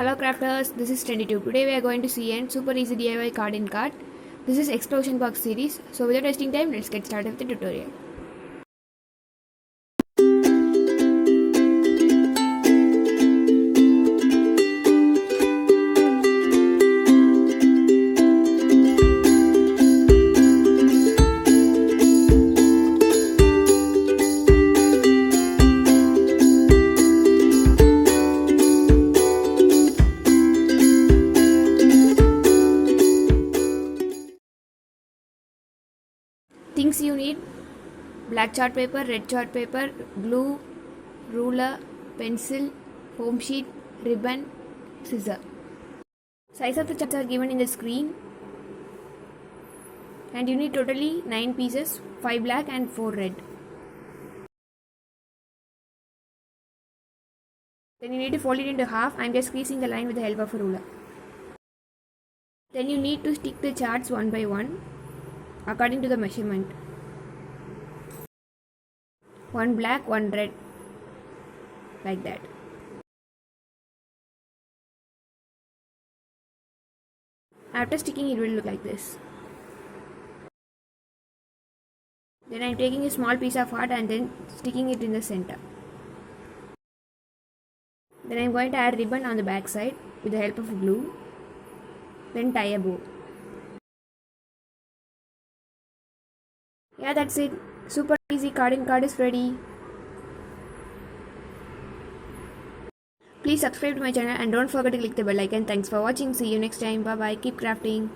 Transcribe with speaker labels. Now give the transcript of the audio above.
Speaker 1: Hello crafters, this is 22. Today we are going to see an super easy DIY card in card. This is Explosion Box series. So without wasting time, let's get started with the tutorial. Things you need: black chart paper, red chart paper, glue, ruler, pencil, foam sheet, ribbon, scissor. Size of the charts are given in the screen, and you need totally 9 pieces, 5 black and 4 red. Then you need to fold it into half. I am just creasing the line with the help of a ruler. Then you need to stick the charts one by one according to the measurement. One black, one red, like that. After sticking, it will look like this. Then I am taking a small piece of heart and then sticking it in the center. Then I am going to add ribbon on the back side with the help of glue. Then tie a bow. Yeah, that's it. Super easy card in card is ready. Please subscribe to my channel and don't forget to click the bell icon. Thanks for watching. See you next time. Bye bye. Keep crafting.